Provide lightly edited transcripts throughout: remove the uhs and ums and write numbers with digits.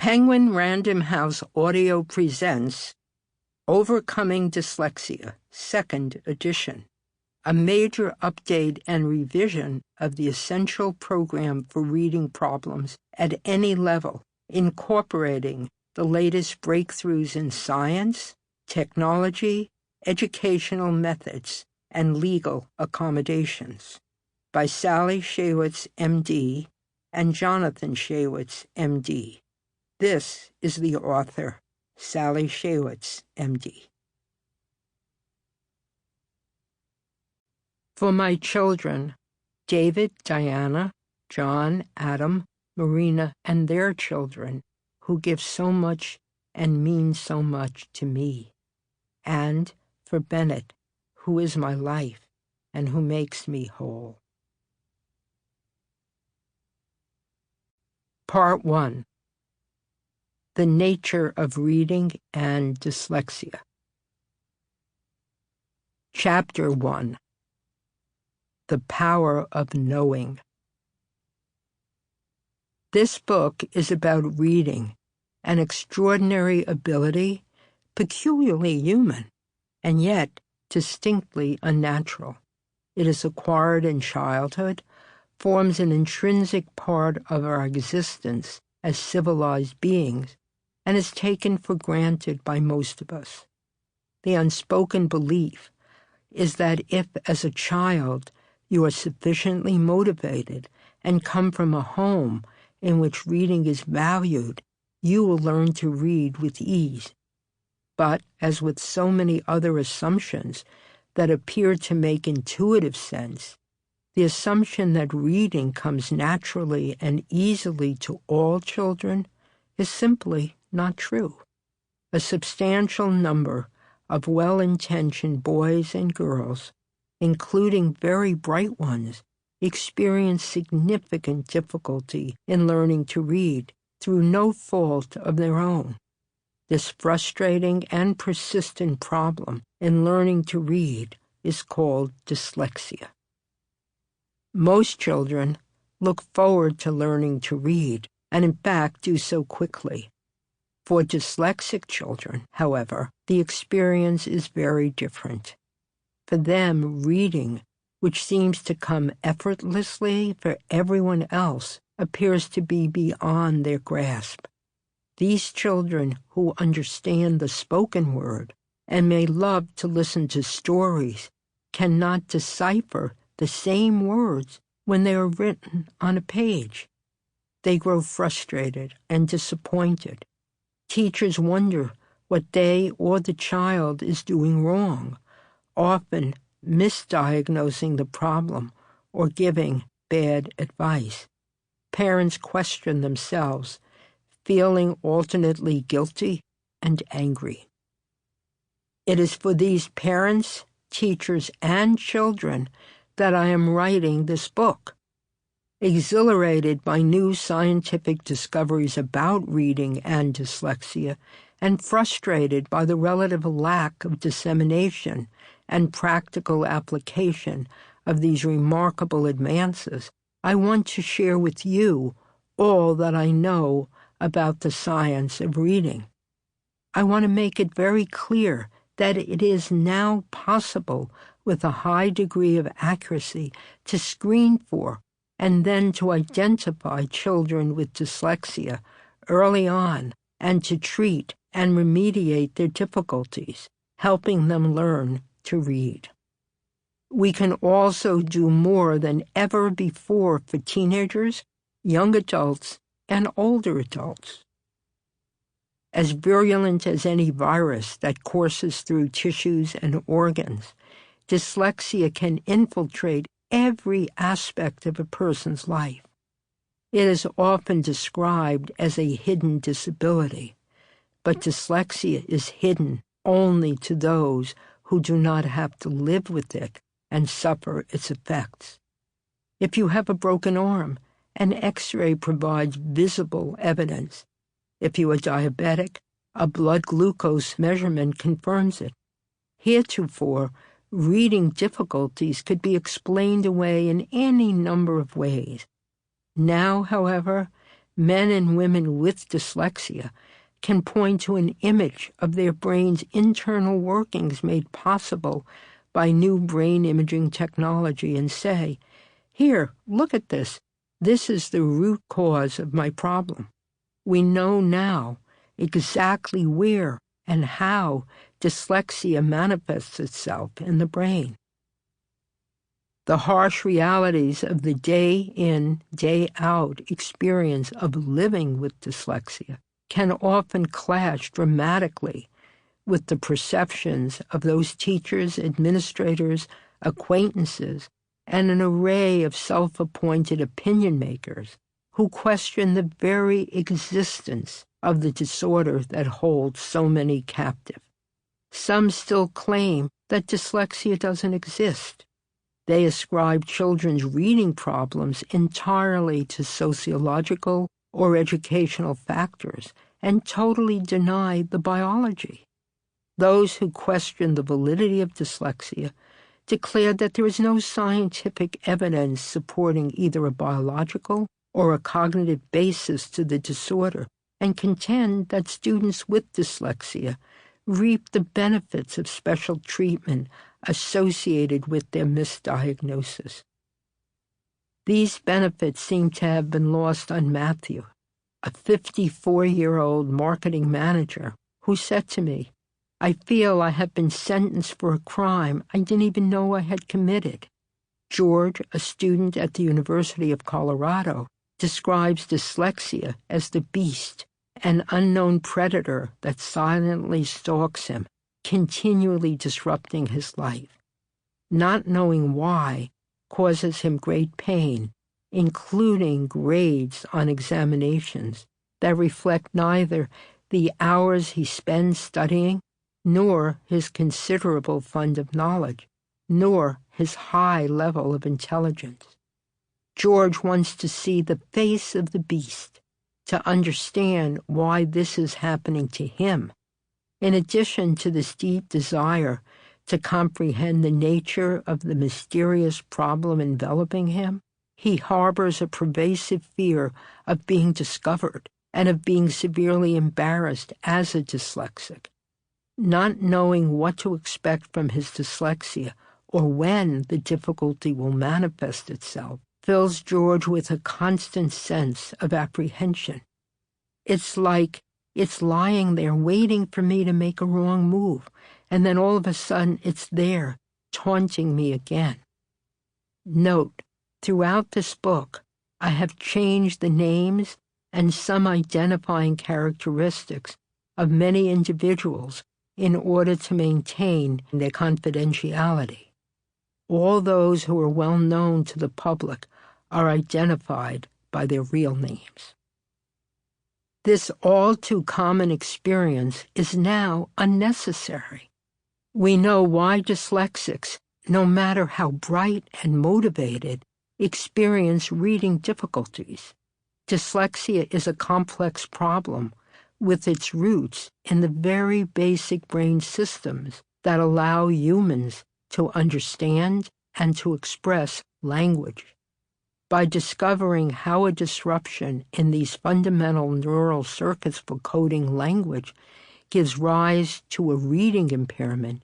Penguin Random House Audio presents Overcoming Dyslexia, 2nd edition, a major update and revision of the essential program for reading problems at any level, incorporating the latest breakthroughs in science, technology, educational methods, and legal accommodations, by Sally Shaywitz, M.D., and Jonathan Shaywitz, M.D. This is the author, Sally Shaywitz, M.D. For my children, David, Diana, John, Adam, Marina, and their children, who give so much and mean so much to me, and for Bennett, who is my life and who makes me whole. Part 1. The Nature of Reading and Dyslexia. Chapter 1. The Power of Knowing. This book is about reading, an extraordinary ability, peculiarly human, and yet distinctly unnatural. It is acquired in childhood, forms an intrinsic part of our existence as civilized beings, and is taken for granted by most of us. The unspoken belief is that if, as a child, you are sufficiently motivated and come from a home in which reading is valued, you will learn to read with ease. But, as with so many other assumptions that appear to make intuitive sense, the assumption that reading comes naturally and easily to all children is simply not true. A substantial number of well-intentioned boys and girls, including very bright ones, experience significant difficulty in learning to read through no fault of their own. This frustrating and persistent problem in learning to read is called dyslexia. Most children look forward to learning to read, and in fact do so quickly. For dyslexic children, however, the experience is very different. For them, reading, which seems to come effortlessly for everyone else, appears to be beyond their grasp. These children who understand the spoken word and may love to listen to stories cannot decipher the same words when they are written on a page. They grow frustrated and disappointed. Teachers wonder what they or the child is doing wrong, often misdiagnosing the problem or giving bad advice. Parents question themselves, feeling alternately guilty and angry. It is for these parents, teachers, and children that I am writing this book. Exhilarated by new scientific discoveries about reading and dyslexia, and frustrated by the relative lack of dissemination and practical application of these remarkable advances, I want to share with you all that I know about the science of reading. I want to make it very clear that it is now possible with a high degree of accuracy to screen for and then to identify children with dyslexia early on and to treat and remediate their difficulties, helping them learn to read. We can also do more than ever before for teenagers, young adults, and older adults. As virulent as any virus that courses through tissues and organs, dyslexia can infiltrate every aspect of a person's life. It is often described as a hidden disability, but dyslexia is hidden only to those who do not have to live with it and suffer its effects. If you have a broken arm, an X-ray provides visible evidence. If you are diabetic, a blood glucose measurement confirms it. Heretofore, reading difficulties could be explained away in any number of ways. Now, however, men and women with dyslexia can point to an image of their brain's internal workings made possible by new brain imaging technology and say, "Here, look at this. This is the root cause of my problem." We know now exactly where and how dyslexia manifests itself in the brain. The harsh realities of the day-in, day-out experience of living with dyslexia can often clash dramatically with the perceptions of those teachers, administrators, acquaintances, and an array of self-appointed opinion makers who question the very existence of the disorder that holds so many captive. Some still claim that dyslexia doesn't exist. They ascribe children's reading problems entirely to sociological or educational factors and totally deny the biology. Those who question the validity of dyslexia declared that there is no scientific evidence supporting either a biological or a cognitive basis to the disorder, and contend that students with dyslexia reap the benefits of special treatment associated with their misdiagnosis. These benefits seem to have been lost on Matthew, a 54-year-old marketing manager, who said to me, "I feel I have been sentenced for a crime I didn't even know I had committed." George, a student at the University of Colorado, describes dyslexia as the beast, an unknown predator that silently stalks him, continually disrupting his life. Not knowing why causes him great pain, including grades on examinations that reflect neither the hours he spends studying, nor his considerable fund of knowledge, nor his high level of intelligence. George wants to see the face of the beast, to understand why this is happening to him. In addition to this deep desire to comprehend the nature of the mysterious problem enveloping him, he harbors a pervasive fear of being discovered and of being severely embarrassed as a dyslexic. Not knowing what to expect from his dyslexia or when the difficulty will manifest itself fills George with a constant sense of apprehension. It's like it's lying there waiting for me to make a wrong move, and then all of a sudden it's there, taunting me again. Note, throughout this book, I have changed the names and some identifying characteristics of many individuals in order to maintain their confidentiality. All those who are well known to the public are identified by their real names. This all-too-common experience is now unnecessary. We know why dyslexics, no matter how bright and motivated, experience reading difficulties. Dyslexia is a complex problem with its roots in the very basic brain systems that allow humans to understand and to express language. By discovering how a disruption in these fundamental neural circuits for coding language gives rise to a reading impairment,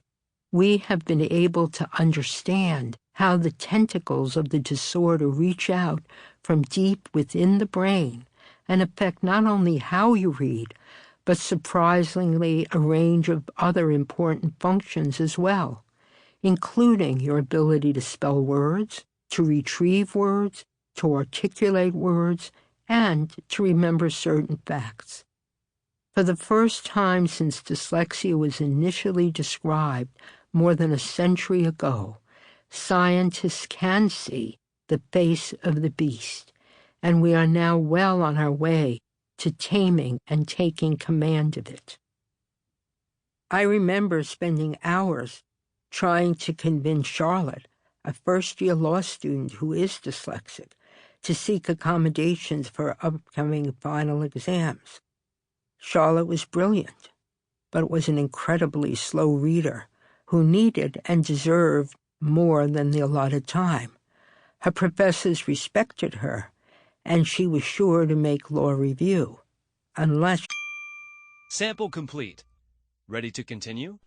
we have been able to understand how the tentacles of the disorder reach out from deep within the brain and affect not only how you read, but surprisingly a range of other important functions as well, including your ability to spell words, to retrieve words, to articulate words, and to remember certain facts. For the first time since dyslexia was initially described more than a century ago, scientists can see the face of the beast, and we are now well on our way to taming and taking command of it. I remember spending hours trying to convince Charlotte, a first-year law student who is dyslexic, to seek accommodations for upcoming final exams. Charlotte was brilliant, but was an incredibly slow reader who needed and deserved more than the allotted time. Her professors respected her and she was sure to make law review. Unless... Sample complete. Ready to continue?